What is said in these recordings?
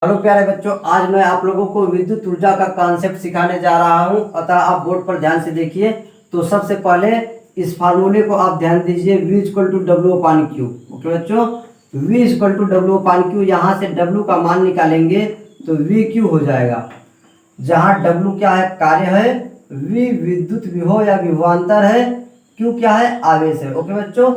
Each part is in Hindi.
हेलो प्यारे बच्चों, आज मैं आप लोगों को विद्युत ऊर्जा का कॉन्सेप्ट सिखाने जा रहा हूं। अतः आप बोर्ड पर ध्यान से देखिए। तो सबसे पहले इस फार्मूले को आप ध्यान दीजिए, V equal to W upon Q. Okay बच्चों, V equal to W upon Q. यहाँ से W का मान निकालेंगे तो V क्यू हो जाएगा। जहाँ W क्या है, कार्य है, V विद्युत विभव या विभवांतर है, Q क्या है, आवेश है। ओके बच्चों,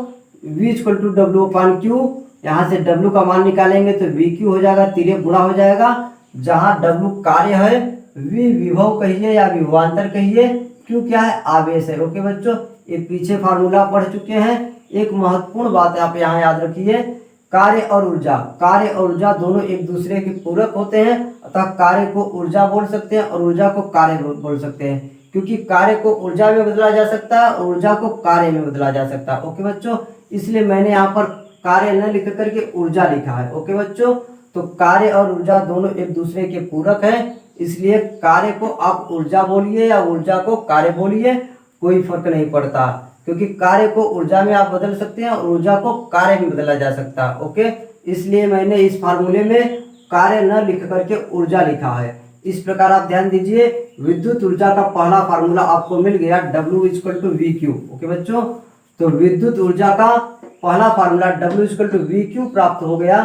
V equal to W upon Q. यहाँ से W का मान निकालेंगे तो V क्यू हो जाएगा, तिर्यक गुणा हो जाएगा। जहाँ W कार्य है, V विभव कहिए या विभवांतर कहिए, Q क्या है, आवेश है। ओके बच्चों, ये पीछे फार्मूला पढ़ चुके हैं। एक महत्वपूर्ण बात आप यहाँ याद रखिए, कार्य और ऊर्जा दोनों एक दूसरे के पूरक होते हैं। अतः कार्य को ऊर्जा बोल सकते हैं और ऊर्जा को कार्य बोल सकते हैं, क्योंकि कार्य को ऊर्जा में बदला जा सकता है और ऊर्जा को कार्य में बदला जा सकता है। ओके बच्चों, इसलिए मैंने यहाँ पर कार्य न लिख करके ऊर्जा लिखा है। ओके बच्चों, तो कार्य और ऊर्जा दोनों एक दूसरे के पूरक हैं, इसलिए कार्य को आप ऊर्जा बोलिए या ऊर्जा को कार्य बोलिए, कोई फर्क नहीं पड़ता, क्योंकि कार्य को ऊर्जा में आप बदल सकते हैं और ऊर्जा को कार्य में बदला जा सकता है। ओके, इसलिए मैंने इस फार्मूले में कार्य न लिख करके ऊर्जा लिखा है। इस प्रकार आप ध्यान दीजिए, विद्युत ऊर्जा का पहला फार्मूला आपको मिल गया, W equal to V Q. Okay बच्चों, तो विद्युत ऊर्जा का पहला formula W equal to V Q प्राप्त हो गया।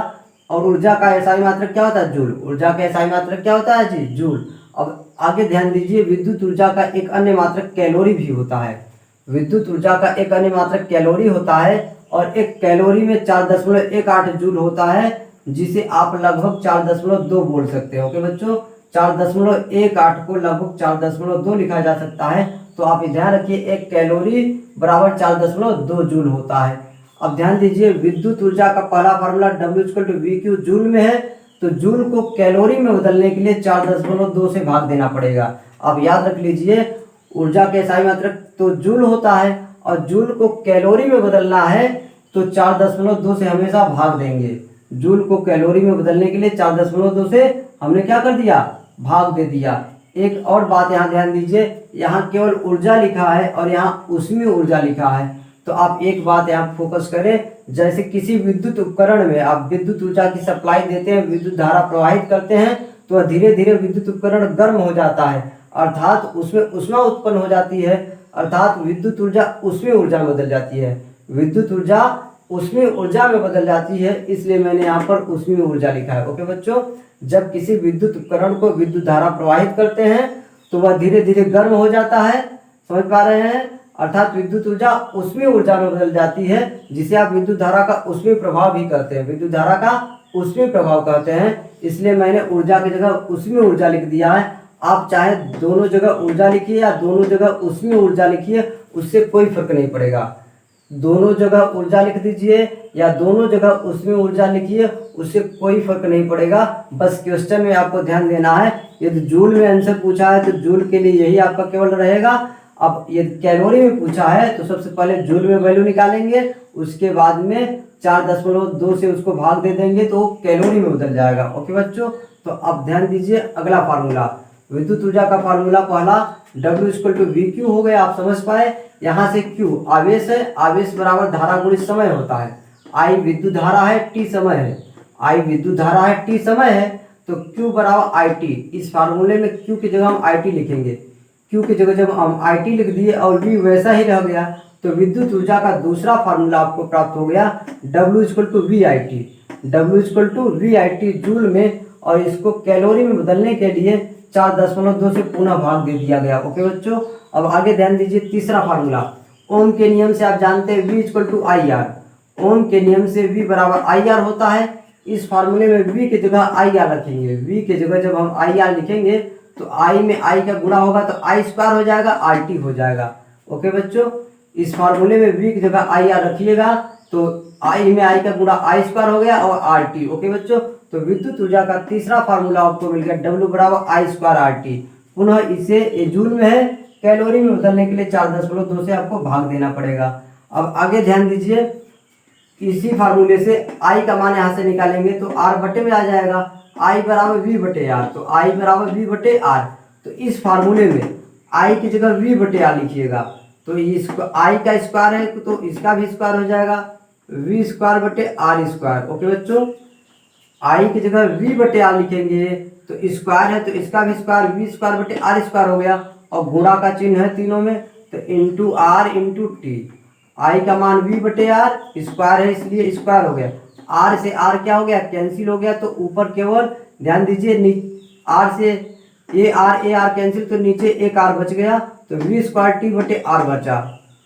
और ऊर्जा का एसआई मात्रक क्या होता है, जूल। ऊर्जा का एसआई मात्रक क्या होता है जी, जूल। अब आगे ध्यान दीजिए, विद्युत ऊर्जा का एक अन्य मात्रक कैलोरी भी होता है। विद्युत ऊर्जा का एक अन्य मात्रक कैलोरी होता है, और एक कैलोरी में 4.18 जूल होता है, जिसे आप लगभग 4.2 बोल सकते हैं। ओके बच्चों, 4.18 को लगभग 4.2 लिखा जा सकता है। तो आप ध्यान रखिए, एक कैलोरी बराबर 4.2 जूल होता है। अब ध्यान दीजिए, विद्युत ऊर्जा का पहला formula W equal to V Q joule में है, तो जूल को कैलोरी में बदलने के लिए 4.2 से भाग देना पड़ेगा। आप याद रख लीजिए, ऊर्जा के एसआई मात्रक तो जूल होता है, और जूल को कैलोरी में बदलना है तो 4.2 से हमेशा भाग देंगे। जूल को कैलोरी में बदलने के लिए 4.2 से हमने क्या कर दिया, भाग दे दिया। एक और बात यहाँ ध्यान दीजिए, यहाँ केवल ऊर्जा लिखा है और यहाँ ऊष्मीय ऊर्जा लिखा है। तो आप एक बात यहाँ फोकस करें, जैसे किसी विद्युत उपकरण में आप विद्युत ऊर्जा की सप्लाई देते हैं, विद्युत धारा प्रवाहित करते हैं, तो धीरे धीरे विद्युत उपकरण गर्म हो जाता है, अर्थात उसमें ऊष्मा उत्पन्न हो जाती है, अर्थात विद्युत ऊर्जा ऊष्मीय ऊर्जा में बदल जाती है। विद्युत ऊर्जा ऊष्मीय ऊर्जा में बदल जाती है, इसलिए मैंने यहाँ पर ऊष्मीय ऊर्जा लिखा है। ओके बच्चों, जब किसी विद्युत उपकरण को विद्युत धारा प्रवाहित करते हैं तो वह धीरे धीरे गर्म हो जाता है, समझ पा रहे हैं, अर्थात विद्युत ऊर्जा ऊष्मीय ऊर्जा में बदल जाती है, जिसे आप विद्युत धारा का ऊष्मीय प्रभाव भी कहते हैं, विद्युत धारा का ऊष्मीय प्रभाव कहते हैं। इसलिए मैंने ऊर्जा की जगह ऊष्मीय ऊर्जा लिख दिया है। आप चाहे दोनों जगह ऊर्जा लिखिए या दोनों जगह ऊष्मीय ऊर्जा लिखिए, उससे कोई फर्क नहीं पड़ेगा। दोनों जगह ऊर्जा लिख दीजिए या दोनों जगह ऊष्मीय ऊर्जा लिखिए, उससे कोई फर्क नहीं पड़ेगा। बस क्वेश्चन में आपको ध्यान देना है, यदि जूल में आंसर पूछा है तो जूल के लिए यही आपका केवल रहेगा। अब ये कैलोरी में पूछा है तो सबसे पहले जूल में वैल्यू निकालेंगे, उसके बाद में 4.2 से उसको भाग दे देंगे तो कैलोरी में बदल जाएगा। ओके बच्चों, तो अब ध्यान दीजिए, अगला फार्मूला विद्युत ऊर्जा का फार्मूला पहला W equal to V Q हो गया। आप समझ पाए, यहाँ से Q आवेश है, आवेश बराबर धारा गुणित समय होता है। I विद्युत धारा है, T समय है, I विद्युत धारा है, T समय है, तो Q बराबर IT। इस फार्मूले में Q की जगह हम IT लिखेंगे। Q की जगह जब हम IT लिख दिए और V वैसा ही रह गया, तो विद्युत ऊर्जा का दूसरा फार्मूला आपको प्राप्त हो गया, W equal to V I T. W equal to V I T joule में, और इसको कैलोरी में बदलने के लिए 4.2 से पुनः भाग दे दिया गया। ओके बच्चों, अब आगे ध्यान दीजिए, तीसरा फार्मूला ओम के नियम से आप जानते हैं, V equal to I R. Ohm के नियम से V बराबर आई आर होता है। इस फार्मूले में V की जगह आई आर रखेंगे। V की जगह जब हम आई आर लिखेंगे तो I में I का गुणा होगा तो I स्क्वायर हो जाएगा, RT हो जाएगा। ओके बच्चों, इस फार्मूले में V की जगह आई आर रखिएगा तो I में I का गुणा I स्क्वायर हो गया और RT। ओके बच्चों, तो विद्युत ऊर्जा का तीसरा फार्मूला आपको मिल गया, W बराबर I स्क्वायर RT। पुनः इसे ये जूल में है, कैलोरी में बदलने के लिए 4.2 से आपको भाग देना पड़ेगा। अब आगे ध्यान दीजिए, इसी फार्मूले से I का मान यहाँ से निकालेंगे तो R बटे में आ जाएगा, I बराबर V बटे R, तो I बराबर V बटे R। तो इस फार्मूले में I की जगह V बटे R लिखिएगा, तो इसको I का स्क्वायर है तो इसका भी स्क्वायर हो जाएगा, V स्क्वायर बटे R स्क्वायर। ओके बच्चों, आई की जगह वी बटे आर लिखेंगे तो स्क्वायर है तो इसका भी स्क्वायर वी स्क्वायर बटे आर स्क्वायर हो गया, और गुणा का चिन्ह है तीनों में तो इंटू आर इंटू टी। आई का मान वी बटे आर, स्क्वायर है इसलिए स्क्वायर हो गया, आर से आर क्या हो गया कैंसिल हो गया, तो ऊपर केवल ध्यान दीजिए आर से ए आर कैंसिल तो नीचे एक आर बच गया, तो वी स्क्वायर टी बटे आर बचा,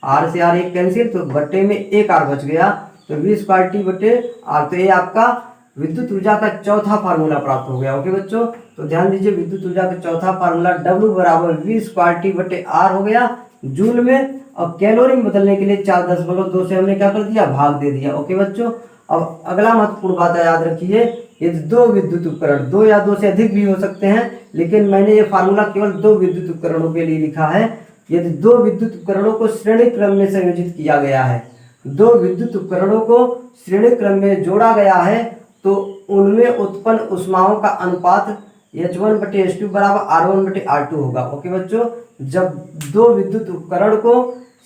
आर से आर एक कैंसिल तो बटे में एक आर बच गया, तो वी स्क्वायर टी बटे आर। तो ये आपका विद्युत ऊर्जा का चौथा फार्मूला प्राप्त हो गया। ओके बच्चों, तो ध्यान दीजिए विद्युत ऊर्जा का चौथा फार्मूला W बराबर वी स्क्वायर टी बटे आर हो गया जूल में, और कैलोरी में बदलने के लिए 4.2 से हमने क्या कर दिया भाग दे दिया। ओके बच्चों, अब अगला महत्वपूर्ण बात याद रखिए, यदि दो विद्युत उपकरण, दो या दो से अधिक भी हो सकते हैं, लेकिन मैंने ये फार्मूला केवल दो विद्युत उपकरणों के लिए लिखा है। यदि दो विद्युत उपकरणों को श्रेणी क्रम में संयोजित किया गया है, दो विद्युत उपकरणों को श्रेणी क्रम में जोड़ा गया है, तो उनमें उत्पन्न ऊष्माओं का अनुपात H1/H2 बराबर R1/R2 होगा। ओके बच्चों, जब दो विद्युत उपकरण को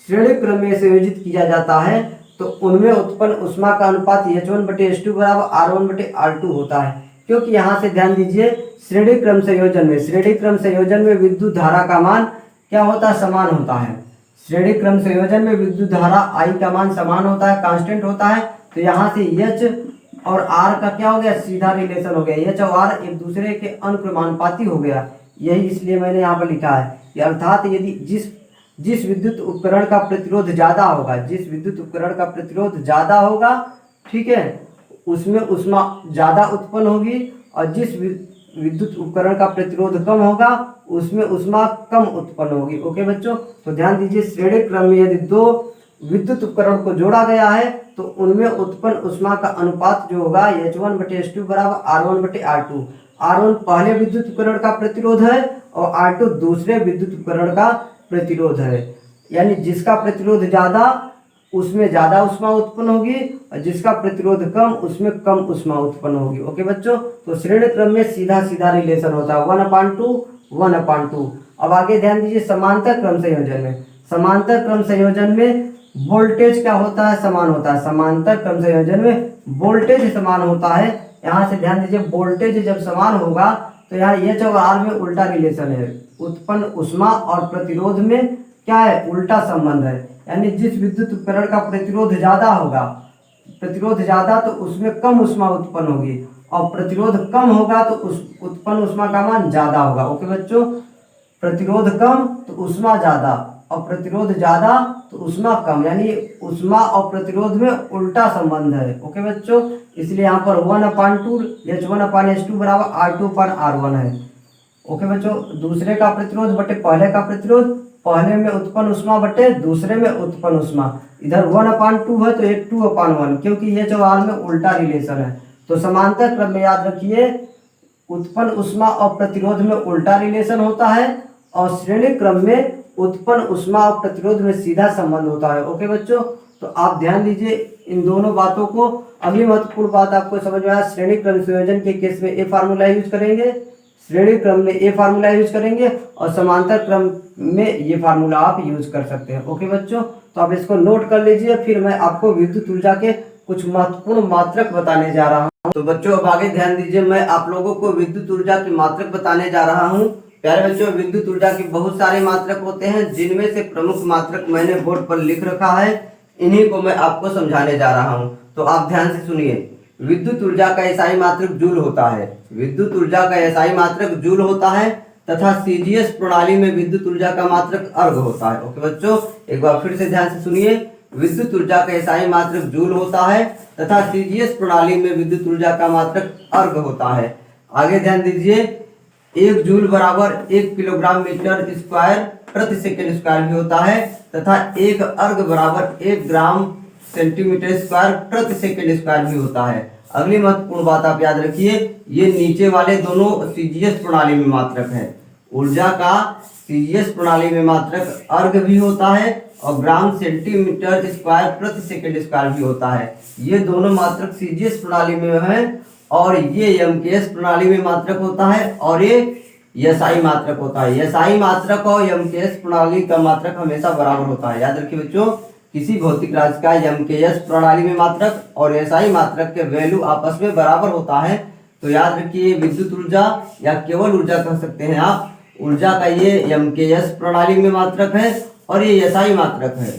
श्रेणी क्रम में संयोजित किया जाता है तो उनमें उत्पन्न ऊष्मा का अनुपात H1/H2 बराबर R1/R2 होता है, क्योंकि यहाँ से ध्यान दीजिए श्रेणी क्रम संयोजन में विद्युत धारा का मान क्या होता है समान होता है। श्रेणी क्रम संयोजन में विद्युत धारा I का मान समान होता है, कांस्टेंट होता है, तो यहाँ से H और R का क्या हो गया सीधा रिलेशन हो गया, H और R एक दूसरे के अनुक्रमानुपाती हो गया। यही इसलिए मैंने यहाँ पर लिखा है कि अर्थात यदि जिस विद्युत उपकरण का प्रतिरोध ज्यादा होगा, जिस विद्युत उपकरण का प्रतिरोध ज्यादा होगा, ठीक है, उसमें ऊष्मा ज्यादा उत्पन्न होगी, और जिस विद्युत उपकरण का प्रतिरोध कम होगा उसमें ऊष्मा कम उत्पन्न होगी। ओके बच्चों, तो ध्यान दीजिए श्रेणी क्रम में यदि दो विद्युत उपकरण को जोड़ा गया है तो उनमें उत्पन्न ऊष्मा का अनुपात जो होगा H1/H2 बराबर R1/R2। R1 पहले विद्युत उपकरण का प्रतिरोध है और R2 दूसरे विद्युत उपकरण का प्रतिरोध है, यानी जिसका प्रतिरोध ज्यादा उसमें ज्यादा ऊष्मा उत्पन्न होगी, और जिसका प्रतिरोध कम उसमें कम ऊष्मा उत्पन्न होगी। ओके बच्चों, तो श्रेणी क्रम में सीधा सीधा रिलेशन होता है 1/2। अब आगे ध्यान दीजिए समांतर क्रम संयोजन में, समांतर क्रम संयोजन में वोल्टेज क्या होता है समान होता है, समांतर क्रम संयोजन में वोल्टेज समान होता है। यहाँ से ध्यान दीजिए वोल्टेज जब समान होगा तो यहाँ H और R में उल्टा रिलेशन है, उत्पन्न ऊष्मा और प्रतिरोध में क्या है उल्टा संबंध है, यानी जिस विद्युत उपकरण का प्रतिरोध ज्यादा होगा, प्रतिरोध ज्यादा तो उसमें कम ऊष्मा उत्पन्न होगी, और प्रतिरोध कम होगा तो उस उत्पन्न ऊष्मा का मान ज्यादा होगा। ओके बच्चों, प्रतिरोध कम तो ऊष्मा ज्यादा, और प्रतिरोध ज्यादा तो ऊष्मा कम, यानी ऊष्मा और प्रतिरोध में उल्टा संबंध है। ओके बच्चों, इसलिए यहाँ पर 1/2 H1/H2 बराबर R2/R1 है। ओके बच्चों, दूसरे का प्रतिरोध बटे पहले का प्रतिरोध, पहले में उत्पन्न ऊष्मा बटे दूसरे में उत्पन्न ऊष्मा, इधर 1/2 है तो एक 2/1, क्योंकि H और R में उल्टा रिलेशन है। तो समांतर क्रम में याद रखिए उत्पन्न ऊष्मा और प्रतिरोध में उल्टा रिलेशन होता है, और श्रेणी क्रम में उत्पन्न ऊष्मा और प्रतिरोध में सीधा संबंध होता है। ओके बच्चों, तो आप ध्यान दीजिए इन दोनों बातों को। अगली महत्वपूर्ण बात आपको समझ में आया, श्रेणी क्रम संयोजन के केस में ए फार्मूला यूज करेंगे, श्रेणी क्रम में ए फार्मूला यूज करेंगे, और समांतर क्रम में ये फार्मूला आप यूज कर सकते हैं। ओके बच्चों, तो आप इसको नोट कर लीजिए, फिर मैं आपको विद्युत ऊर्जा के कुछ महत्वपूर्ण मात्रक बताने जा रहा हूँ। तो बच्चों अब आगे ध्यान दीजिए, मैं आप लोगों को विद्युत ऊर्जा की मात्रक बताने जा रहा हूँ। प्यारे बच्चों, विद्युत ऊर्जा के बहुत सारे मात्रक होते हैं, जिनमें से प्रमुख मात्रक मैंने बोर्ड पर लिख रखा है, इन्हीं को मैं आपको समझाने जा रहा हूँ। तो आप ध्यान से सुनिए। विद्युत ऊर्जा का एसआई मात्रक जूल होता है, विद्युत ऊर्जा का एसआई मात्रक जूल होता है, तथा सीजीएस प्रणाली में विद्युत ऊर्जा का मात्रक अर्घ होता है। ओके बच्चों, एक बार फिर से ध्यान से सुनिए। विद्युत ऊर्जा का एसआई मात्रक जूल होता है तथा सीजीएस प्रणाली में विद्युत ऊर्जा का मात्रक अर्घ होता है। आगे ध्यान दीजिए, 1 जूल बराबर 1 किलोग्राम मीटर स्क्वायर प्रति सेकंड स्क्वायर भी होता है, तथा 1 अर्घ बराबर 1 ग्राम सेंटीमीटर स्क्वायर प्रति सेकंड स्क्वायर भी होता है। अगली महत्वपूर्ण बात आप याद रखिए, ये नीचे वाले दोनों सीजीएस प्रणाली में मात्रक है। ऊर्जा का सीजीएस प्रणाली में मात्रक अर्घ भी होता है और ग्राम सेंटीमीटर स्क्वायर प्रति सेकंड स्क्वायर भी होता है। ये दोनों मात्रक सीजीएस प्रणाली में है, और ये एमकेएस प्रणाली में मात्रक होता है, और ये एसआई मात्रक होता है। एसआई मात्रक और एमकेएस प्रणाली का मात्रक हमेशा बराबर होता है। याद रखिए बच्चों, किसी भौतिक राशि का एमकेएस प्रणाली में मात्रक और एसआई मात्रक के वैल्यू आपस में बराबर होता है, तो याद रखिए विद्युत ऊर्जा या केवल ऊर्जा कह सकते हैं आप, ऊर्जा का ये MKS प्रणाली में मात्रक है और ये SI मात्रक है।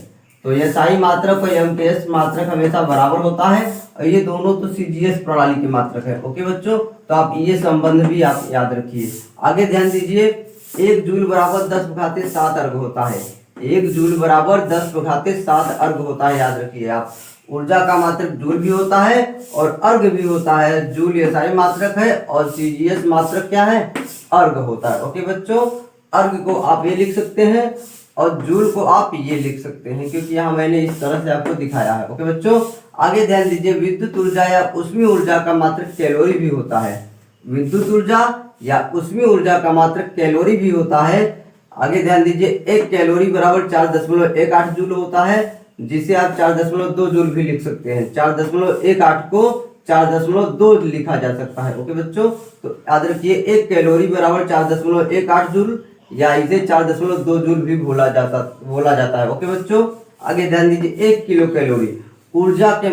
तो SI मात्रक और MKS मात्रक हमेशा बराबर होता है और ये दोनों तो CGS प्रणाली के मात्रक है। ओके बच्चों, तो आप ये संबंध भी आप याद रखिए। आगे ध्यान दीजिए, 1 जूल बराबर 10/7 अर्घ होता है। 1 जूल बराबर 10/7 अर्घ होता है, याद रखिए आप। ऊर्जा का मात्रक जूल भी होता है और अर्घ भी होता है। जूल SI मात्रक है और CGS मात्रक क्या है, अर्घ होता है। ओके बच्चों, अर्घ को आप ये लिख सकते हैं और जूल को आप ये लिख सकते हैं, क्योंकि यहाँ मैंने इस तरह से आपको दिखाया है। ओके बच्चों, आगे ध्यान दीजिए, विद्युत ऊर्जा या ऊष्मीय ऊर्जा का मात्रक कैलोरी भी होता है। विद्युत ऊर्जा या ऊष्मीय ऊर्जा का मात्रक कैलोरी भी होता है। आगे ध्यान दीजिए, 1 कैलोरी बराबर 4.18 जूल होता है, जिसे आप 4.2 जूल भी लिख सकते हैं। 4.18 को 4.2 लिखा जा सकता है। ओके बच्चों, तो याद रखिए 1 कैलोरी बराबर 4.18 जूल या इसे 4.2 जूल भी बोला जाता है। ओके बच्चों, आगे ध्यान दीजिए, 1 किलो कैलोरी ऊर्जा के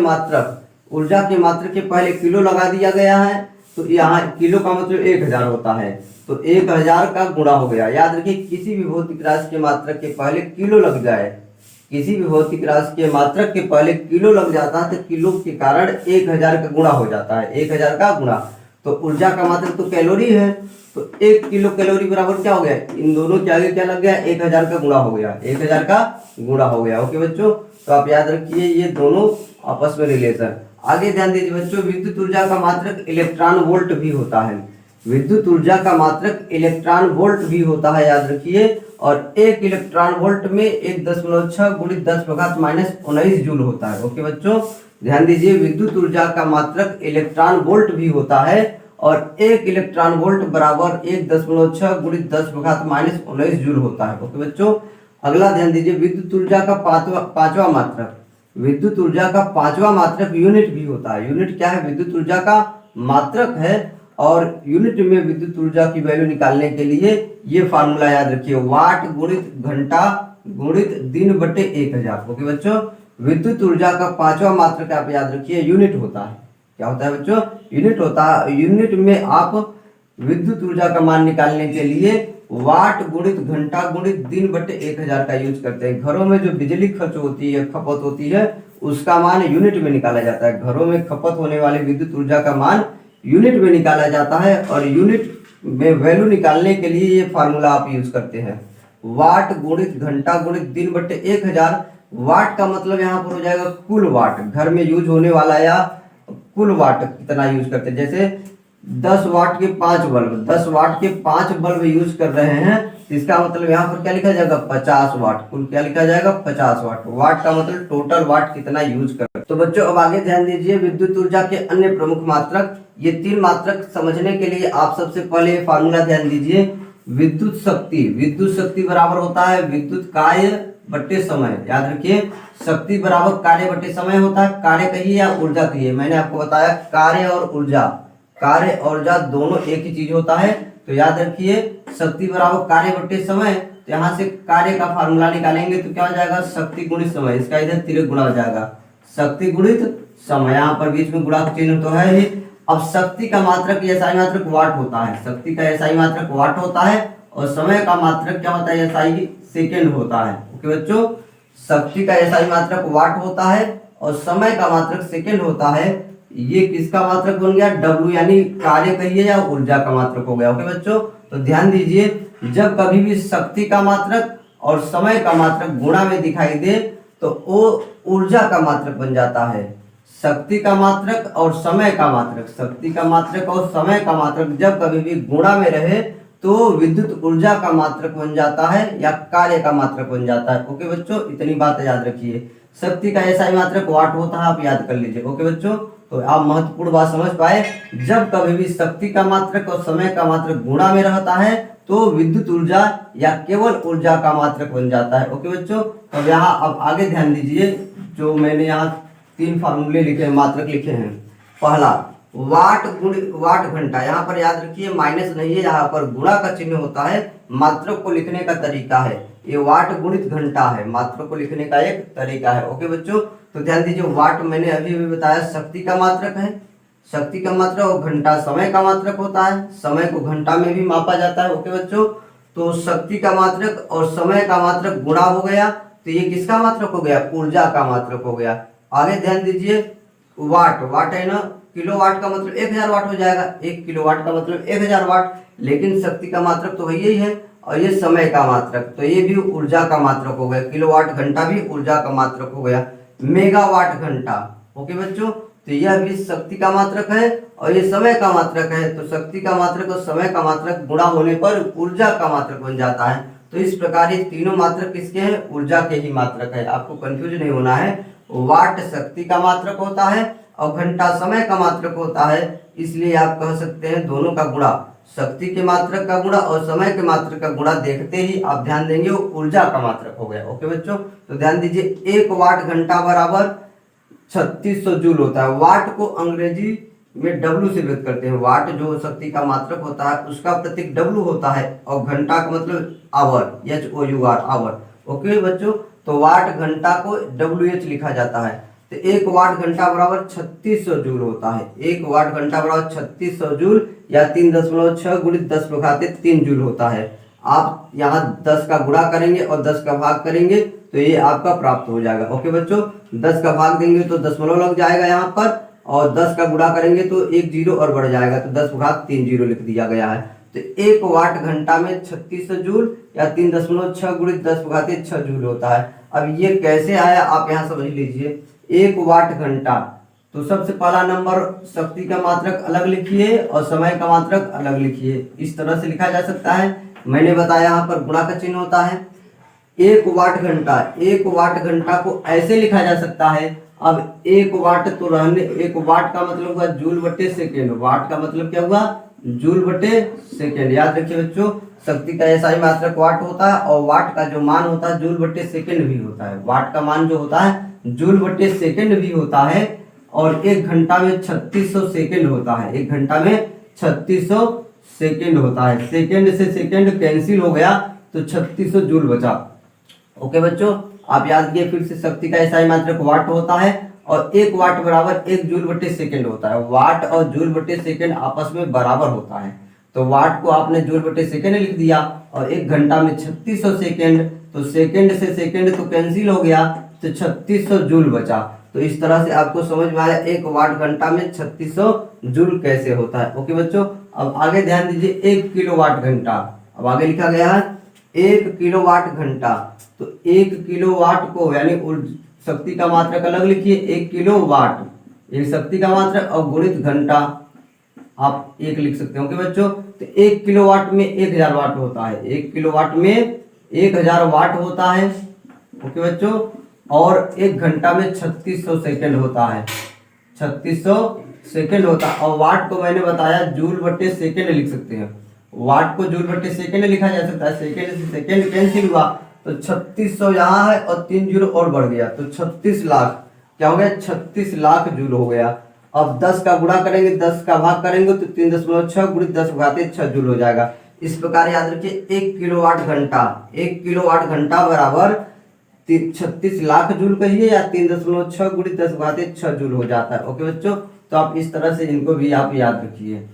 मात्रक के पहले किलो लगा दिया गया है, तो यहाँ किलो का मतलब 1000 होता है, तो 1000 का गुणा हो गया। याद रखिए, किसी भी भौतिक राशि के मात्रक के पहले किलो लग जाए, किसी भी भौतिक राशि के मात्रक के पहले किलो लग जाता है तो किलो के कारण 1000 का गुणा हो जाता है, 1000 का गुणा। तो ऊर्जा का मात्रक तो कैलोरी है, तो 1 किलो कैलोरी बराबर क्या हो गया, इन दोनों के आगे क्या लग गया, 1000 का गुणा हो गया, 1000 का गुणा हो गया। ओके बच्चों, तो आप याद रखिए ये दोनों आपस में रिलेशन। आगे ध्यान दीजिए बच्चों, विद्युत ऊर्जा का मात्रक इलेक्ट्रॉन वोल्ट भी होता है। विद्युत ऊर्जा का मात्रक इलेक्ट्रॉन वोल्ट भी होता है, याद रखिए। और 1 इलेक्ट्रॉन वोल्ट में 1.6 गुणित 10⁻⁻19 जूल होता है। ओके बच्चों, ध्यान दीजिए, विद्युत ऊर्जा का मात्रक इलेक्ट्रॉन वोल्ट भी होता है और 1 इलेक्ट्रॉन वोल्ट बराबर 1.6 गुणित 10⁻⁻19 जूल होता है। ओके बच्चों, अगला ध्यान दीजिए, विद्युत ऊर्जा का पांचवा मात्रक, विद्युत ऊर्जा का पांचवा मात्रक यूनिट भी होता है। यूनिट क्या है, विद्युत ऊर्जा का मात्रक है और यूनिट में विद्युत ऊर्जा की वैल्यू निकालने के लिए ये फार्मूला याद रखिए, वाट गुणित घंटा गुणित दिन बटे 1000। ओके बच्चों, विद्युत ऊर्जा का पांचवा मात्रक आप याद रखिए यूनिट होता है। क्या होता है बच्चों, यूनिट होता है। यूनिट में आप विद्युत ऊर्जा का मान निकालने के लिए वाट गुणित घंटा गुणित दिन बटे 1000 का यूज करते हैं। घरों में जो बिजली खर्च होती है, खपत होती है, उसका मान यूनिट में निकाला जाता है। घरों में खपत होने वाली विद्युत ऊर्जा का मान यूनिट में निकाला जाता है और यूनिट में वैल्यू निकालने के लिए ये फार्मूला आप यूज करते हैं, वाट गुणित घंटा गुणित दिन बटे 1000। वाट का मतलब यहाँ पर हो जाएगा कुल वाट, घर में यूज होने वाला या कुल वाट कितना यूज करते हैं। जैसे 10 वाट के 5 बल्ब, 10 वाट के 5 बल्ब यूज कर रहे हैं, इसका मतलब यहाँ पर क्या लिखा जाएगा, 50 वाट। कुल क्या लिखा जाएगा, 50 वाट। वाट का मतलब टोटल वाट कितना यूज कर। तो बच्चों अब आगे ध्यान दीजिए, विद्युत ऊर्जा के अन्य प्रमुख मात्रक, ये 3 मात्रक समझने के लिए आप सबसे पहले फार्मूला ध्यान दीजिए, विद्युत शक्ति। विद्युत शक्ति बराबर होता है विद्युत कार्य बट्टे समय। याद रखिए, शक्ति बराबर कार्य बट्टे समय होता है। कार्य कहिए या ऊर्जा कहिए, मैंने आपको बताया कार्य और ऊर्जा दोनों एक ही चीज होता है। तो याद रखिए, शक्ति बराबर कार्य बट्टे समय, तो यहाँ से कार्य का फार्मूला निकालेंगे तो क्या हो जाएगा, शक्ति गुणित समय। इसका इधर तिरक गुणा हो जाएगा, शक्ति गुणित समय। यहाँ पर बीच में गुणा का चिन्ह तो है ही। अब शक्ति का मात्रक SI मात्रक वाट होता है, शक्ति का SI मात्रक वाट होता है और समय का मात्रक क्या होता है, SI सेकेंड होता है। ओके बच्चों, शक्ति का SI मात्रक वाट होता है और समय का मात्रक सेकेंड होता है। ये किसका मात्रक बन गया, W, यानी कार्य कहिए या ऊर्जा का मात्रक हो गया। ओके बच्चों, तो ध्यान दीजिए, जब कभी भी शक्ति का मात्रक और समय का मात्रक गुणा में दिखाई दे तो वो ऊर्जा का मात्रक बन जाता है। शक्ति का मात्रक और समय का मात्रक, शक्ति का मात्रक और समय का मात्रक जब कभी भी गुणा में रहे तो विद्युत ऊर्जा का मात्रक बन जाता है या कार्य का मात्रक बन जाता है। ओके बच्चों, इतनी बात याद रखिए। शक्ति का SI मात्रक वाट होता है, आप याद कर लीजिए। ओके बच्चों, तो आप महत्वपूर्ण बात समझ पाए, जब कभी भी शक्ति का मात्रक और समय का मात्रक गुणा में रहता है तो विद्युत ऊर्जा या केवल ऊर्जा का मात्रक बन जाता है। ओके बच्चों, तो यहाँ अब आगे ध्यान दीजिए, जो मैंने यहाँ 3 फार्मूले लिखे, मात्रक लिखे हैं। पहला वाट गुणित वाट घंटा, यहाँ पर याद रखिए माइनस नहीं है, यहाँ पर गुणा का चिन्ह होता है। मात्रक को लिखने का तरीका है, ये वाट गुणित घंटा है, मात्रक को लिखने का एक तरीका है। ओके बच्चों, तो ध्यान दीजिए, वाट मैंने अभी भी बताया शक्ति का मात्रक है, शक्ति का मात्रक और घंटा समय का मात्रक होता है, समय को घंटा में भी मापा जाता है। ओके बच्चों, तो शक्ति का मात्रक और समय का मात्रक गुणा हो गया, तो ये किसका मात्रक हो गया, ऊर्जा का मात्रक हो गया। आगे ध्यान दीजिए, वाट, वाट है ना, किलोवाट का मतलब 1000 वाट हो जाएगा, 1 किलोवाट का मतलब 1000 वाट, लेकिन शक्ति का मात्रक तो यही है और ये समय का मात्रक, तो ये भी ऊर्जा का मात्रक हो गया। किलोवाट घंटा भी ऊर्जा का मात्रक हो गया। मेगावाट घंटा, ओके बच्चों, तो यह भी शक्ति का मात्रक है और ये समय का मात्रक है, तो शक्ति का मात्रक और समय का मात्रक गुणा होने पर ऊर्जा का मात्रक बन जाता है। तो इस प्रकार ये तीनों मात्रक किसके हैं, ऊर्जा के ही मात्रक है। आपको कंफ्यूज नहीं होना है, वाट शक्ति का मात्रक होता है और घंटा समय का मात्रक होता है, इसलिए आप कह सकते हैं दोनों का गुणा, शक्ति के मात्रक का गुणा और समय के मात्रक का गुणा देखते ही आप ध्यान देंगे वो ऊर्जा का मात्रक हो गया। ओके बच्चों, तो ध्यान दीजिए, 1 वाट घंटा बराबर 3600 जूल होता है। वाट को अंग्रेजी में डब्लू से व्यक्त करते हैं। वाट जो शक्ति का मात्रक होता है उसका प्रतीक डब्लू होता है और घंटा का मतलब आवर, HOUR, आवर। ओके बच्चों, तो वाट घंटा को WH लिखा जाता है, तो 1 वाट घंटा बराबर 3600 जूल होता है। 1 वाट घंटा बराबर 3600 जूल या 3.6 गुणित 10 को घाते 3 जूल होता है। आप यहाँ 10 का गुणा करेंगे और 10 का भाग करेंगे तो ये आपका प्राप्त हो जाएगा। ओके बच्चों, 10 का भाग देंगे तो दशमलव लग जाएगा यहाँ पर, और 10 का गुणा करेंगे तो 1 जीरो और बढ़ जाएगा, तो 10 भाग 3 जीरो लिख दिया गया है। तो 1 वाट घंटा में 3600 जूल या 3.6 गुणित 10 को घाते 6 जूल होता है। अब ये कैसे आया आप यहाँ समझ लीजिए। 1 वाट घंटा, तो सबसे पहला नंबर शक्ति का मात्रक अलग लिखिए और समय का मात्रक अलग लिखिए, इस तरह से लिखा जा सकता है। मैंने बताया यहाँ पर गुणा का चिन्ह होता है। 1 वाट घंटा, 1 वाट घंटा को ऐसे लिखा जा सकता है। अब 1 वाट तो रहने, 1 वाट का मतलब हुआ जूल बटे सेकेंड, वाट का मतलब क्या हुआ, जूल बटे सेकेंड। याद रखिए बच्चों, शक्ति का ऐसा ही मात्रक वाट होता है और वाट का जो मान होता है जूल बटे सेकेंड भी होता है। वाट का मान जो होता है जूल बटे सेकेंड भी होता है, और 1 घंटा में 3600 सेकेंड होता है। 1 घंटा में 3600 सेकेंड होता है। सेकेंड से सेकेंड कैंसिल हो गया तो 3600 जूल बचा। ओके बच्चों, आप याद किए फिर से, शक्ति का ऐसा ही मात्रक वाट होता है और 1 वाट बराबर 1 जूल बटे सेकेंड होता है। वाट और जूल बटे सेकेंड आपस में बराबर होता है, तो वाट को आपने जूल बटे सेकेंड लिख दिया और 1 घंटा में 3600 सेकेंड, तो सेकेंड से सेकेंड तो कैंसिल हो गया तो 3600 जूल बचा। तो इस तरह से आपको समझ में आया 1 वाट घंटा में 3600 जूल कैसे होता है। ओके बच्चों, अब आगे ध्यान दीजिए, 1 किलोवाट घंटा। अब आगे लिखा गया है 1 किलोवाट घंटा, तो 1 किलोवाट को यानी शक्ति का मात्रक अलग लिखिए, 1 किलोवाट, एक शक्ति का मात्रक और गुणित घंटा आप 1 लिख सकते हो। ओके बच्चों, तो 1 किलोवाट में 1000 वाट होता है। 1 किलोवाट में 1000 वाट होता है। ओके बच्चों, और 1 घंटा में 3600 सेकेंड होता है। 3600 सेकेंड होता है, और वाट को मैंने बताया जूल बटे सेकेंड लिख सकते हैं। वाट को जूल बटे सेकेंड लिखा जा सकता है। सेकेंड से सेकेंड कैंसिल हुआ तो 3600 यहाँ है और 3 जीरो और बढ़ गया तो 36 लाख, क्या हो गया, 36 लाख जूल हो गया। अब 10 का गुणा करेंगे, 10 का भाग करेंगे तो 3.6 गुणित 10 घाते 6 जूल हो जाएगा। इस प्रकार याद रखिए 1 किलोवाट घंटा, 1 किलोवाट घंटा बराबर 36 लाख जूल कहिए या 3.6 गुणित 10 घाते 6 जूल हो जाता है। ओके बच्चों, तो आप इस तरह से इनको भी आप याद रखिए।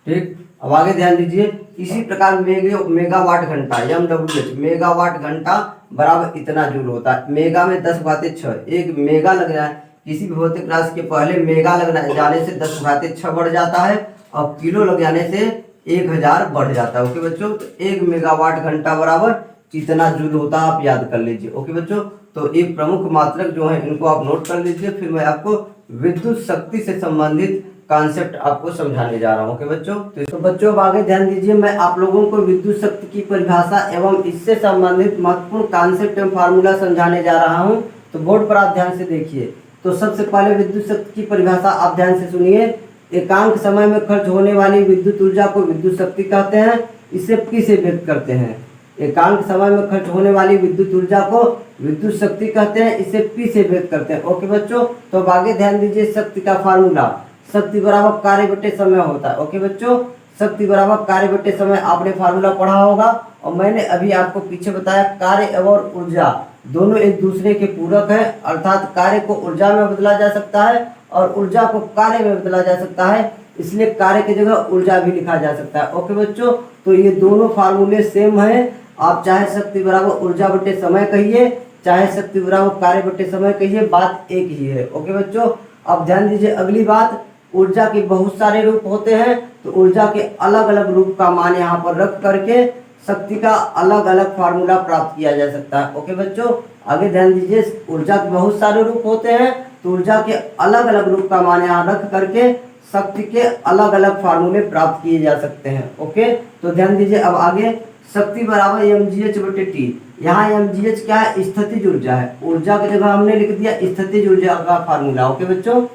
ठीक, अब आगे ध्यान दीजिए, इसी प्रकार मेगावाट घंटा, MWH, मेगावाट घंटा बराबर इतना जूल होता है। मेगा में 10 घाते 6, एक मेगा लग रहा है, किसी भी भौतिक राशि के पहले मेगा लगना जाने से 10 घाते 6 बढ़ जाता है और किलो लग जाने से 1000 बढ़ जाता है। ओके बच्चों, तो 1 मेगावाट घंटा बराबर कितना जूल होता है आप याद कर लीजिए। ओके बच्चों, तो एक प्रमुख मात्रक जो है इनको आप नोट कर लीजिए, फिर मैं आपको विद्युत शक्ति से संबंधित कॉन्सेप्ट आपको समझाने जा रहा हूँ। ओके बच्चों, तो बच्चों अब आगे ध्यान दीजिए, मैं आप लोगों को विद्युत शक्ति की परिभाषा एवं इससे संबंधित महत्वपूर्ण कॉन्सेप्ट एवं फार्मूला समझाने जा रहा हूँ। तो बोर्ड पर आप ध्यान से देखिए। तो सबसे पहले विद्युत शक्ति की परिभाषा आप ध्यान से सुनिए। एकांक समय में खर्च होने वाली विद्युत ऊर्जा को विद्युत शक्ति कहते हैं। इसे P से व्यक्त करते हैं। एकांक समय में खर्च होने वाली विद्युत ऊर्जा को विद्युत शक्ति कहते हैं, इसे P से व्यक्त करते हैं। ओके बच्चों, तो अब आगे ध्यान दीजिए, शक्ति का फार्मूला, शक्ति बराबर कार्य बटे समय होता है। ओके बच्चों, शक्ति बराबर कार्य बटे समय आपने फार्मूला पढ़ा होगा और मैंने अभी आपको पीछे बताया कार्य और ऊर्जा दोनों एक दूसरे के पूरक है, अर्थात कार्य को ऊर्जा में बदला जा सकता है और ऊर्जा को कार्य में बदला जा सकता है, इसलिए कार्य की जगह ऊर्जा भी लिखा जा सकता है। ओके बच्चों, तो ये दोनों फार्मूले सेम है। आप चाहे शक्ति बराबर ऊर्जा बटे समय कहिए, चाहे शक्ति बराबर कार्य बटे समय कहिए, बात एक ही है। ओके बच्चों, अब ध्यान दीजिए अगली बात, ऊर्जा के बहुत सारे रूप होते हैं, तो ऊर्जा के अलग अलग रूप का मान यहाँ पर रख करके शक्ति का अलग अलग फार्मूला प्राप्त किया जा सकता है। ओके बच्चों, आगे ध्यान दीजिए, ऊर्जा के बहुत सारे रूप होते हैं, तो ऊर्जा के अलग अलग रूप का मान यहाँ रख करके शक्ति के अलग अलग फार्मूले प्राप्त किए जा सकते हैं। ओके, तो ध्यान दीजिए अब आगे, शक्ति बराबर mgh बटे टी। यहाँ mgh क्या है, स्थितिज ऊर्जा है। ऊर्जा की जगह हमने लिख दिया स्थितिज ऊर्जा का फार्मूला। ओके बच्चों,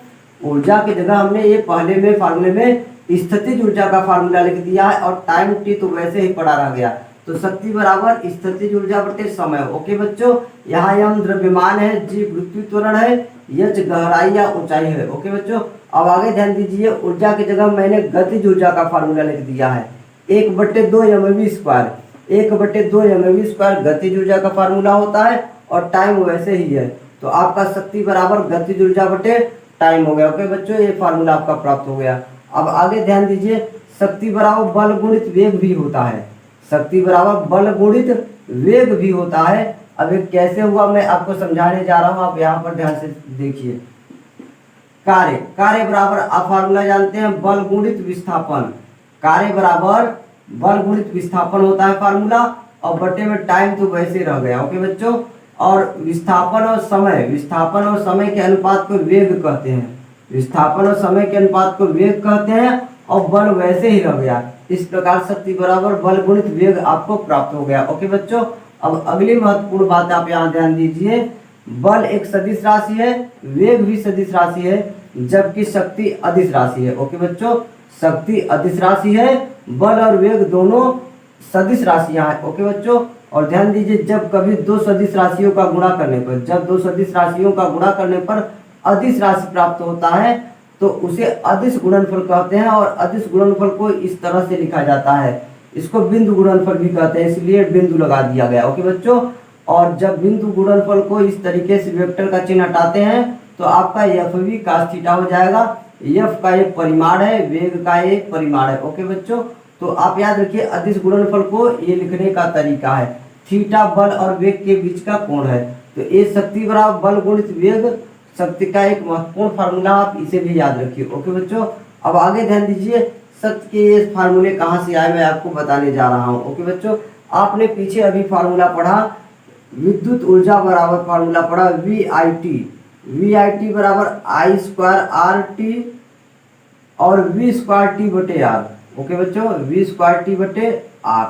ऊर्जा की जगह हमने ये पहले में फार्मूले में स्थितिज ऊर्जा का फार्मूला लिख दिया है, और टाइम टी तो वैसे ही पड़ा रह गया। तो शक्ति बराबर स्थितिज ऊर्जा बटे समय। ओके बच्चों, यहाँ m द्रव्यमान है, g पृथ्वी त्वरण है, h गहराई या ऊंचाई है। ओके बच्चों, अब आगे ध्यान दीजिए, ऊर्जा की जगह मैंने गतिज ऊर्जा का फार्मूला लिख दिया है, 1/2 mv स्क्वायर। 1/2 mv स्क्वायर गतिज ऊर्जा का फार्मूला होता है, और टाइम वैसे ही है, तो आपका शक्ति बराबर गतिज ऊर्जा बटे टाइम हो गया। ओके बच्चों, ये फार्मूला आपका प्राप्त हो गया। अब आगे ध्यान दीजिए, शक्ति बराबर बल गुणित वेग भी होता है। शक्ति बराबर बल गुणित वेग भी होता है। अब ये कैसे हुआ मैं आपको समझाने जा रहा हूँ, आप यहाँ पर ध्यान से देखिए। कार्य बराबर आप फार्मूला जानते हैं, बल गुणित विस्थापन। कार्य बराबर बल गुणित विस्थापन होता है फार्मूला, और बटे में टाइम तो वैसे रह गया। ओके बच्चों, और विस्थापन और समय के अनुपात को वेग कहते हैं। विस्थापन और समय के अनुपात को वेग कहते हैं, और बल वैसे ही रह गया। इस प्रकार शक्ति बराबर बल गुणित वेग आपको प्राप्त हो गया। ओके बच्चों, अब अगली महत्वपूर्ण बात आप यहाँ ध्यान दीजिए, बल एक सदिश राशि है, वेग भी सदिश राशि है, जबकि शक्ति अदिश राशि है। ओके बच्चों, शक्ति अदिश राशि है, बल और वेग दोनों सदिश राशियां हैं। ओके बच्चों, और ध्यान दीजिए, जब कभी दो सदिश राशियों का गुणा करने पर अदिश राशि प्राप्त होता है, तो उसे अदिश गुणनफल कहते हैं, और अदिश गुणनफल को इस तरह से लिखा जाता है, इसको बिंदु गुणनफल भी कहते हैं, इसलिए बिंदु लगा दिया गया। ओके बच्चों, और जब बिंदु गुणनफल को इस तरीके से वेक्टर का चिन्ह हटाते हैं, तो आपका एफ भी cos थीटा हो जाएगा। एफ का एक परिमाण है, वेग का एक परिमाण है। ओके बच्चों, तो आप याद रखिए अदिश गुणनफल को ये लिखने का तरीका है, थीटा बल और वेग के बीच का कोण है। तो ये शक्ति बराबर बल गुणित वेग, शक्ति का एक महत्वपूर्ण फार्मूला, आप इसे भी याद रखिए। ओके बच्चों, अब आगे ध्यान दीजिए, शक्ति के ये फार्मूले कहाँ से आए मैं आपको बताने जा रहा हूँ। ओके बच्चों, आपने पीछे अभी फार्मूला पढ़ा, विद्युत ऊर्जा बराबर फार्मूला पढ़ा VIT बराबर I²RT और V²T बटे R। ओके बच्चों, V²T बटे R।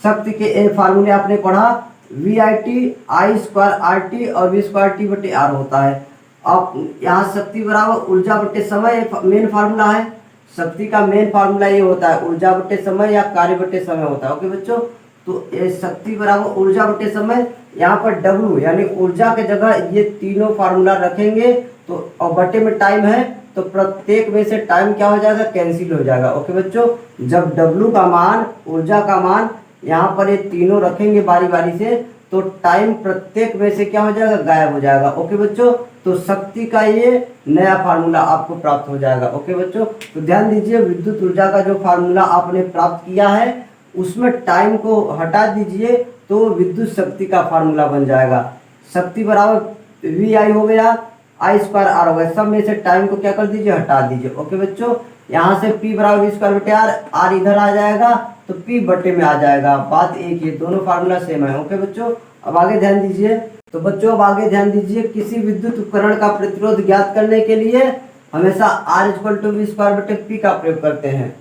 शक्ति के ए फार्मूले आपने पढ़ा, VIT I²RT और V²T बटे R होता है। अब यहाँ शक्ति बराबर ऊर्जा बटे समय मेन फार्मूला है। शक्ति का मेन फार्मूला ये होता है, ऊर्जा बटे समय या कार्य बटे समय होता है। ओके बच्चों, तो ये शक्ति बराबर ऊर्जा बटे समय, यहाँ पर W यानी ऊर्जा के जगह ये तीनों फार्मूला रखेंगे, तो और बटे में टाइम है, तो प्रत्येक में से टाइम क्या हो जाएगा, कैंसिल हो जाएगा। ओके बच्चों, जब W का मान, ऊर्जा का मान यहाँ पर ये तीनों रखेंगे बारी बारी से, तो टाइम प्रत्येक में से क्या हो जाएगा, गायब हो जाएगा। ओके बच्चों, तो शक्ति का ये नया फार्मूला आपको प्राप्त हो जाएगा। ओके बच्चों, तो ध्यान दीजिए, विद्युत ऊर्जा का जो फार्मूला आपने प्राप्त किया है उसमें टाइम को हटा दीजिए, तो विद्युत शक्ति का फार्मूला बन जाएगा। शक्ति बराबर VI हो गया, I²R हो गया, सब में से टाइम को क्या कर दीजिए, हटा दीजिए। ओके बच्चों, यहाँ से P बराबर V² बटे R इधर आ जाएगा, तो P बटे में आ जाएगा, बात एक ही, दोनों फार्मूला सेम है। ओके बच्चों, अब आगे ध्यान दीजिए, तो बच्चों अब आगे ध्यान दीजिए, किसी विद्युत उपकरण का प्रतिरोध ज्ञात करने के लिए हमेशा R = V² बटे P का प्रयोग करते हैं।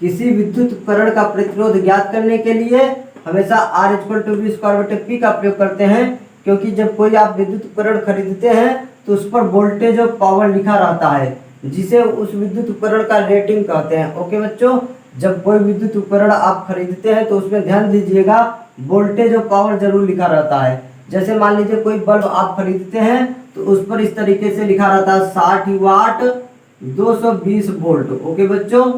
किसी विद्युत उपकरण का प्रतिरोध ज्ञात करने के लिए हमेशा R = V² बटे P का प्रयोग करते हैं, क्योंकि जब कोई आप विद्युत उपकरण खरीदते हैं तो उस पर वोल्टेज और पावर लिखा रहता है, जिसे उस विद्युत उपकरण का रेटिंग कहते हैं। ओके बच्चों, जब कोई विद्युत उपकरण आप खरीदते हैं तो उसमें ध्यान दीजिएगा वोल्टेज और पावर जरूर लिखा रहता है। जैसे मान लीजिए कोई बल्ब आप खरीदते हैं तो उस पर इस तरीके से लिखा रहता है 60 वाट 220 वोल्ट। ओके बच्चों,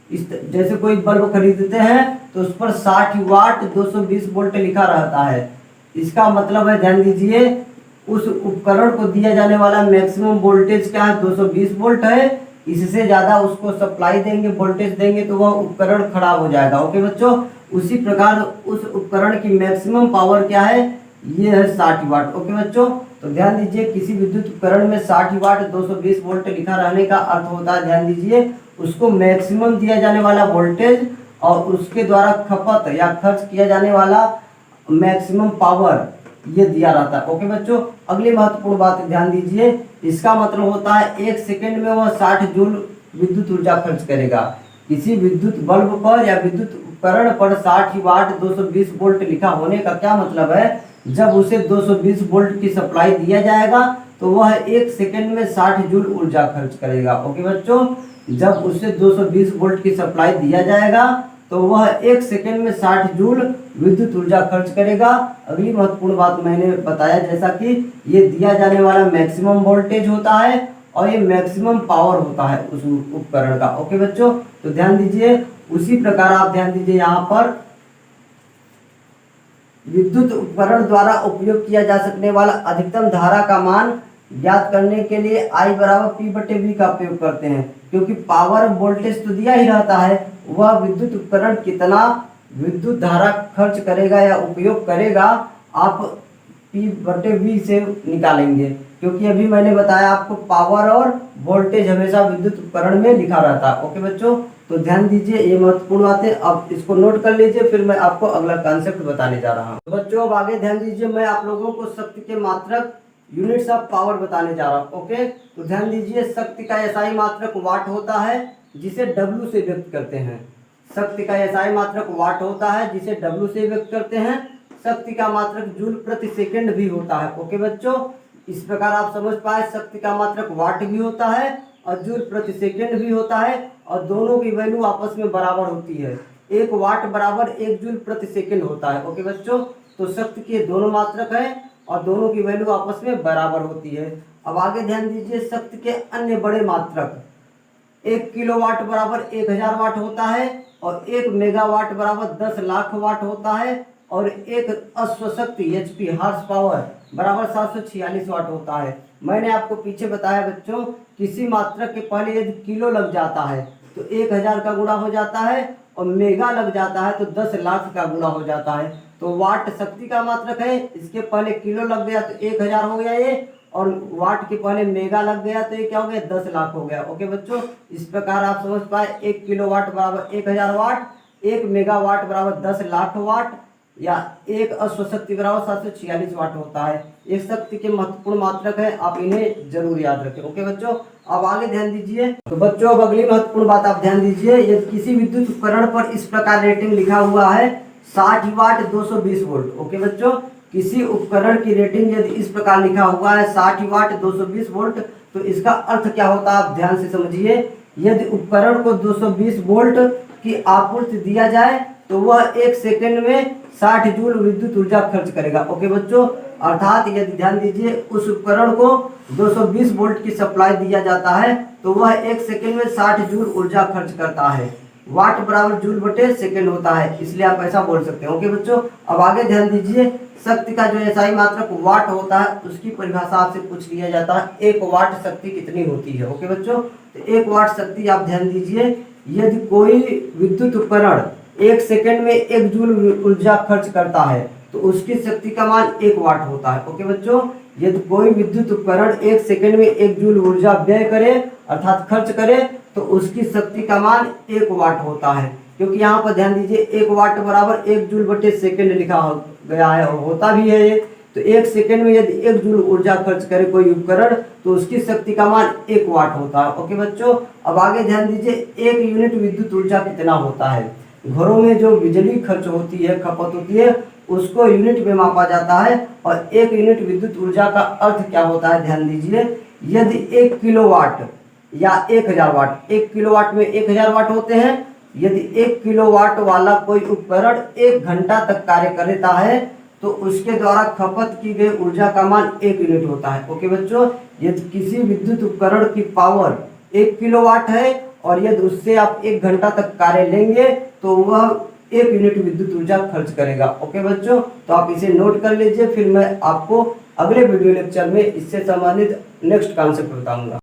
जैसे कोई बल्ब खरीदते हैं तो उस पर 60 वाट 220 वोल्ट लिखा रहता है। इसका मतलब है, ध्यान दीजिए, उस उपकरण को दिया जाने वाला मैक्सिमम वोल्टेज क्या है, 220 वोल्ट है। इससे ज़्यादा उसको सप्लाई देंगे, वोल्टेज देंगे तो वह उपकरण खराब हो जाएगा। ओके बच्चों, उसी प्रकार उस उपकरण की मैक्सिमम पावर क्या है, ये है 60 वाट। ओके बच्चों, तो ध्यान दीजिए किसी विद्युत उपकरण में 60 वाट 220 वोल्ट लिखा रहने का अर्थ होता है, ध्यान दीजिए, उसको मैक्सिमम दिया जाने वाला वोल्टेज और उसके द्वारा खपत या खर्च किया जाने वाला मैक्सिमम पावर ये दिया रहता है। ओके बच्चों, अगली महत्वपूर्ण बात ध्यान दीजिए, इसका मतलब होता है 1 सेकेंड में वह 60 जूल विद्युत ऊर्जा खर्च करेगा। किसी विद्युत बल्ब पर या विद्युत उपकरण पर 60 वाट 220 वोल्ट लिखा होने का क्या मतलब है, जब उसे 220 वोल्ट की सप्लाई दिया जाएगा तो वह 1 सेकेंड में 60 जूल ऊर्जा खर्च करेगा। ओके बच्चों, जब उसे 220 वोल्ट की सप्लाई दिया जाएगा तो वह 1 सेकेंड में 60 जूल विद्युत ऊर्जा खर्च करेगा। अगली महत्वपूर्ण बात मैंने बताया जैसा कि ये दिया जाने वाला मैक्सिमम वोल्टेज होता है और ये मैक्सिमम पावर होता है उस उपकरण का। ओके बच्चों, तो ध्यान दीजिए, उसी प्रकार आप ध्यान दीजिए यहाँ पर विद्युत उपकरण द्वारा उपयोग किया जा सकने वाला अधिकतम धारा का मान ज्ञात करने के लिए I बराबर P/V का उपयोग करते हैं, क्योंकि पावर वोल्टेज तो दिया ही रहता है, वह विद्युत उपकरण कितना विद्युत धारा खर्च करेगा या उपयोग करेगा आप P/V से निकालेंगे, क्योंकि अभी मैंने बताया आपको पावर और वोल्टेज हमेशा विद्युत उपकरण में लिखा रहता है। ओके बच्चों, तो ध्यान दीजिए, ये महत्वपूर्ण बात है, अब इसको नोट कर लीजिए, फिर मैं आपको अगला कॉन्सेप्ट बताने जा रहा हूँ। तो बच्चों अब आगे ध्यान दीजिए, मैं आप लोगों को शक्ति के मात्रक यूनिट्स ऑफ पावर बताने जा रहा हूँ। ओके, तो ध्यान दीजिए, शक्ति का एसआई मात्रक वाट होता है जिसे W से व्यक्त करते हैं। शक्ति का एसआई मात्रक वाट होता है जिसे W से व्यक्त करते हैं। शक्ति का मात्रक जूल प्रति सेकंड भी होता है। ओके बच्चों, इस प्रकार आप समझ पाए, शक्ति का मात्रक वाट भी होता है और जूल प्रति सेकंड भी होता है और दोनों की वैल्यू आपस में बराबर होती है। 1 वाट बराबर 1 जूल प्रति सेकंड होता है। ओके बच्चों, तो शक्ति के दोनों मात्रक है और दोनों की वैल्यू आपस में बराबर होती है। अब आगे ध्यान दीजिए, शक्ति के अन्य बड़े मात्रक, 1 किलोवाट बराबर 1000 वाट होता है और 1 मेगावाट बराबर 10 लाख वाट होता है और एक अश्वशक्ति HP हार्स पावर बराबर 746 वाट होता है। मैंने आपको पीछे बताया बच्चों, किसी मात्रक के पहले यदि किलो लग जाता है तो 1000 का गुणा हो जाता है और मेगा लग जाता है तो 10 लाख का गुणा हो जाता है। तो वाट शक्ति का मात्रक है, इसके पहले किलो लग गया तो 1000 हो गया ये, और वाट के पहले मेगा लग गया तो ये क्या हो गया, 10 लाख हो गया। ओके बच्चों, इस प्रकार आप समझ पाए, 1 किलोवाट बराबर 1000 वाट, 1 मेगावाट बराबर 10 लाख वाट या एक अश्वशक्ति बराबर 746 वाट होता है। ये शक्ति के महत्वपूर्ण मात्रक है, आप इन्हें जरूर याद रखें। ओके बच्चों, अब आगे ध्यान दीजिए। तो बच्चों अब अगली महत्वपूर्ण बात आप ध्यान दीजिए, यदि किसी विद्युत उपकरण पर इस प्रकार रेटिंग लिखा हुआ है 60 वाट 220 वोल्ट। ओके बच्चों, किसी उपकरण की रेटिंग यदि इस प्रकार लिखा हुआ है 60 वाट 220 वोल्ट, तो इसका अर्थ क्या होता है आप ध्यान से समझिए। यदि उपकरण को 220 वोल्ट की आपूर्ति दिया जाए तो वह 1 सेकेंड में 60 जूल विद्युत ऊर्जा खर्च करेगा। ओके बच्चों, अर्थात यदि ध्यान दीजिए, उस उपकरण को 220 वोल्ट की सप्लाई दिया जाता है तो वह 1 सेकेंड में 60 जूल ऊर्जा खर्च करता है। वाट बराबर जूल बटे सेकेंड होता है, इसलिए आप ऐसा बोल सकते हैं। ओके बच्चों, अब आगे ध्यान दीजिए, शक्ति का जो एसआई मात्रक वाट होता है उसकी परिभाषा आपसे पूछ लिया जाता है, 1 वाट शक्ति कितनी होती है। ओके बच्चों, तो 1 वाट शक्ति आप ध्यान दीजिए, यदि कोई विद्युत उपकरण 1 सेकेंड में 1 जूल ऊर्जा खर्च करता है तो उसकी शक्ति का मान 1 वाट होता है। ओके बच्चों, यदि कोई विद्युत उपकरण 1 सेकेंड में 1 जूल ऊर्जा व्यय करे अर्थात खर्च करे तो उसकी शक्ति का मान 1 वाट होता है, क्योंकि यहाँ पर ध्यान दीजिए 1 वाट बराबर 1 जूल बटे सेकेंड लिखा गया है और होता भी है ये। तो 1 सेकेंड में यदि 1 जूल ऊर्जा खर्च करे कोई उपकरण तो उसकी शक्ति का मान 1 वाट होता है। ओके बच्चों, अब आगे ध्यान दीजिए, 1 यूनिट विद्युत ऊर्जा कितना होता है। घरों में जो बिजली खर्च होती है, खपत होती है, उसको यूनिट में मापा जाता है और 1 यूनिट विद्युत ऊर्जा का अर्थ क्या होता है ध्यान दीजिए, यदि 1 किलोवाट या 1000 वाट, 1 किलोवाट में 1000 वाट होते हैं, यदि 1 किलोवाट वाला कोई उपकरण 1 घंटा तक कार्य करता है तो उसके द्वारा खपत की गई ऊर्जा का मान 1 यूनिट होता है। ओके बच्चों, यदि किसी विद्युत उपकरण की पावर 1 किलोवाट है और यदि उससे आप 1 घंटा तक कार्य लेंगे तो वह 1 यूनिट विद्युत ऊर्जा खर्च करेगा। ओके बच्चों, तो आप इसे नोट कर लीजिए, फिर मैं आपको अगले वीडियो लेक्चर में इससे संबंधित नेक्स्ट कॉन्सेप्ट बताऊंगा।